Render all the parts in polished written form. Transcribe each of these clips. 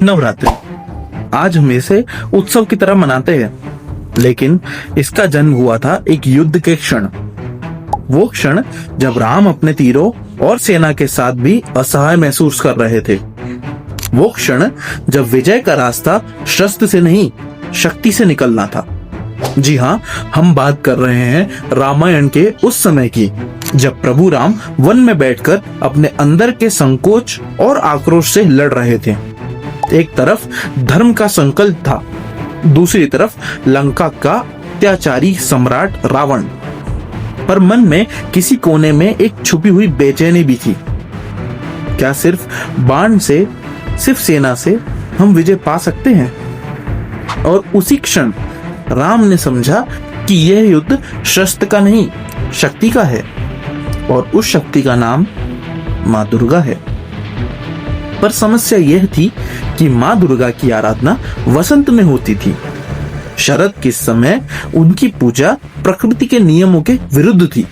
नवरात्रि आज हम इसे उत्सव की तरह मनाते हैं, लेकिन इसका जन्म हुआ था एक युद्ध के क्षण। वो क्षण जब राम अपने तीरों और सेना के साथ भी असहाय महसूस कर रहे थे। वो क्षण जब विजय का रास्ता शस्त्र से नहीं, शक्ति से निकलना था। जी हाँ, हम बात कर रहे हैं रामायण के उस समय की, जब प्रभु राम वन में बैठकर अपने अंदर के संकोच और आक्रोश से लड़ रहे थे। एक तरफ धर्म का संकल्प था, दूसरी तरफ लंका का अत्याचारी सम्राट रावण। पर मन में किसी कोने में एक छुपी हुई बेचैनी भी थी। क्या सिर्फ बाण से, सिर्फ सेना से हम विजय पा सकते हैं? और उसी क्षण राम ने समझा कि यह युद्ध शस्त्र का नहीं, शक्ति का है, और उस शक्ति का नाम माँ दुर्गा है। पर समस्या यह थी कि माँ दुर्गा की आराधना वसंत में होती थी। शरद के समय उनकी पूजा प्रकृति के नियमों के विरुद्ध थी।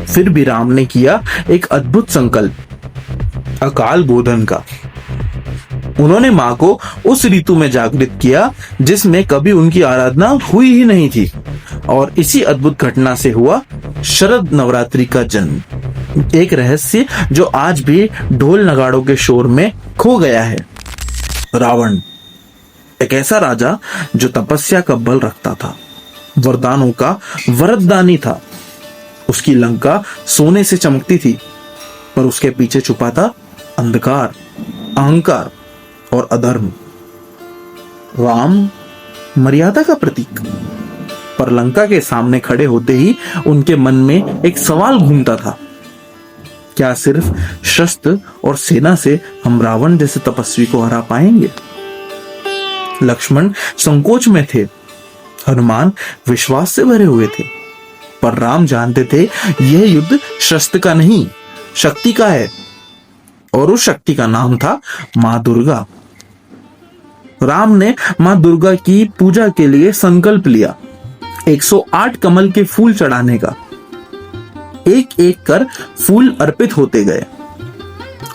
फिर भी राम ने किया एक अद्भुत संकल्प, अकाल बोधन का। उन्होंने माँ को उस ऋतु में जागृत किया जिसमें कभी उनकी आराधना हुई ही नहीं थी, और इसी अद्भुत घटना से हुआ शरद नवरात्रि का जन्म। एक रहस्य जो आज भी ढोल नगाड़ों के शोर में खो गया है। रावण एक ऐसा राजा जो तपस्या का बल रखता था, वरदानों का वरदानी था। उसकी लंका सोने से चमकती थी, पर उसके पीछे छुपा था अंधकार, अहंकार और अधर्म। राम मर्यादा का प्रतीक, पर लंका के सामने खड़े होते ही उनके मन में एक सवाल घूमता था, क्या सिर्फ शस्त्र और सेना से हम रावण जैसे तपस्वी को हरा पाएंगे? लक्ष्मण संकोच में थे, हनुमान विश्वास से भरे हुए थे, पर राम जानते थे यह युद्ध शस्त्र का नहीं, शक्ति का है, और उस शक्ति का नाम था माँ दुर्गा। राम ने माँ दुर्गा की पूजा के लिए संकल्प लिया, 108 कमल के फूल चढ़ाने का। एक एक कर फूल अर्पित होते गए,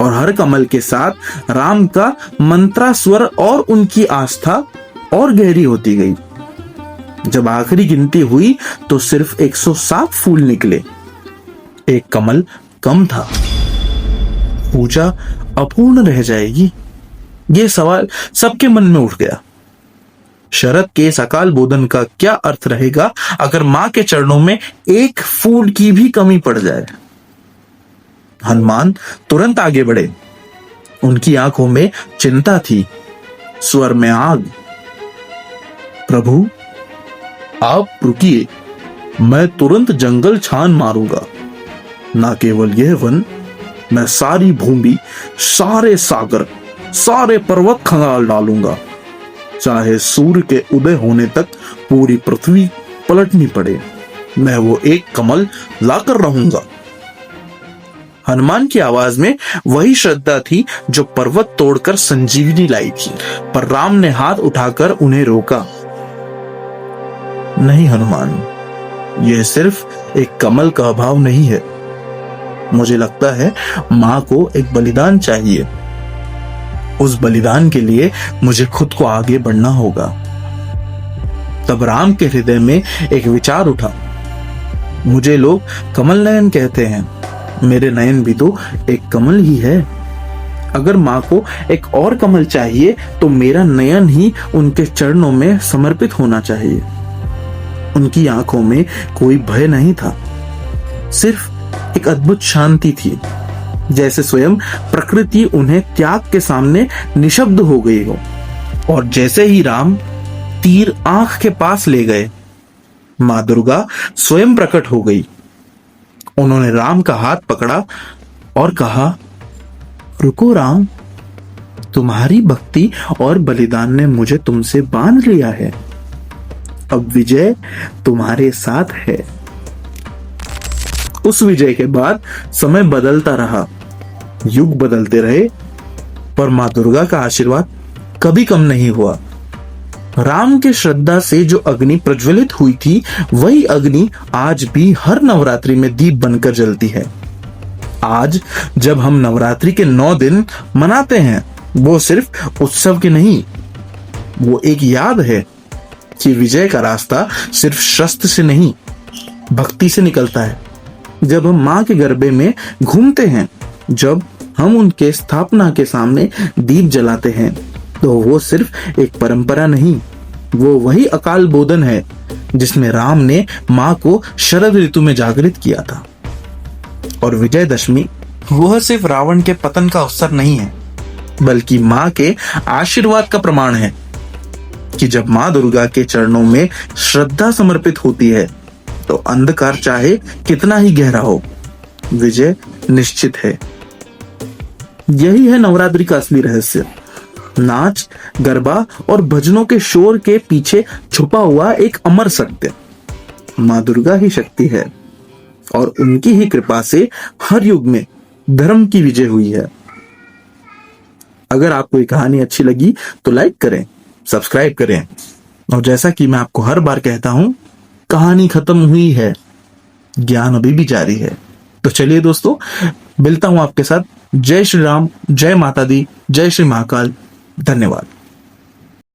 और हर कमल के साथ राम का मंत्रा स्वर और उनकी आस्था और गहरी होती गई। जब आखिरी गिनती हुई तो सिर्फ 107 फूल निकले। एक कमल कम था। पूजा अपूर्ण रह जाएगी, ये सवाल सबके मन में उठ गया। शरद के इस अकाल बोधन का क्या अर्थ रहेगा अगर मां के चरणों में एक फूल की भी कमी पड़ जाए? हनुमान तुरंत आगे बढ़े। उनकी आंखों में चिंता थी, स्वर में आग। प्रभु, आप रुकिए, मैं तुरंत जंगल छान मारूंगा। ना केवल यह वन, मैं सारी भूमि, सारे सागर, सारे पर्वत खंगाल डालूंगा। चाहे सूर्य के उदय होने तक पूरी पृथ्वी पलटनी पड़े, मैं वो एक कमल लाकर रहूंगा। हनुमान की आवाज में वही श्रद्धा थी जो पर्वत तोड़कर संजीवनी लाई थी। पर राम ने हाथ उठाकर उन्हें रोका। नहीं हनुमान, यह सिर्फ एक कमल का अभाव नहीं है। मुझे लगता है मां को एक बलिदान चाहिए। उस बलिदान के लिए मुझे खुद को आगे बढ़ना होगा। तब राम के हृदय में एक विचार उठा। मुझे लोग कमल नयन कहते हैं, मेरे नयन भी तो एक कमल ही है। अगर माँ को एक और कमल चाहिए तो मेरा नयन ही उनके चरणों में समर्पित होना चाहिए। उनकी आंखों में कोई भय नहीं था, सिर्फ एक अद्भुत शांति थी, जैसे स्वयं प्रकृति उन्हें त्याग के सामने निशब्द हो गई हो। और जैसे ही राम तीर आंख के पास ले गए, माँ दुर्गा स्वयं प्रकट हो गई। उन्होंने राम का हाथ पकड़ा और कहा, रुको राम, तुम्हारी भक्ति और बलिदान ने मुझे तुमसे बांध लिया है। अब विजय तुम्हारे साथ है। उस विजय के बाद समय बदलता रहा, युग बदलते रहे, पर माँ दुर्गा का आशीर्वाद कभी कम नहीं हुआ। राम के श्रद्धा से जो अग्नि प्रज्वलित हुई थी, वही अग्नि आज भी हर नवरात्रि में दीप बनकर जलती है। आज जब हम नवरात्रि के 9 दिन मनाते हैं, वो सिर्फ उत्सव की नहीं, वो एक याद है कि विजय का रास्ता सिर्फ शस्त्र से नहीं, भक्ति से निकलता है। जब हम माँ के गर्भे में घूमते हैं, जब हम उनके स्थापना के सामने दीप जलाते हैं, तो वो सिर्फ एक परंपरा नहीं, वो वही अकाल बोधन है जिसमें राम ने माँ को शरद ऋतु में जागृत किया था। और विजयदशमी वह सिर्फ रावण के पतन का अवसर नहीं है, बल्कि माँ के आशीर्वाद का प्रमाण है कि जब माँ दुर्गा के चरणों में श्रद्धा समर्पित होती है, तो अंधकार चाहे कितना ही गहरा हो, विजय निश्चित है। यही है नवरात्रि का असली रहस्य। नाच, गरबा और भजनों के शोर के पीछे छुपा हुआ एक अमर सत्य, माँ दुर्गा ही शक्ति है और उनकी ही कृपा से हर युग में धर्म की विजय हुई है। अगर आपको ये कहानी अच्छी लगी तो लाइक करें, सब्सक्राइब करें, और जैसा कि मैं आपको हर बार कहता हूं, कहानी खत्म हुई है, ज्ञान अभी भी जारी है। तो चलिए दोस्तों, मिलता हूं आपके साथ। जय श्री राम, जय माता दी, जय श्री महाकाल। धन्यवाद।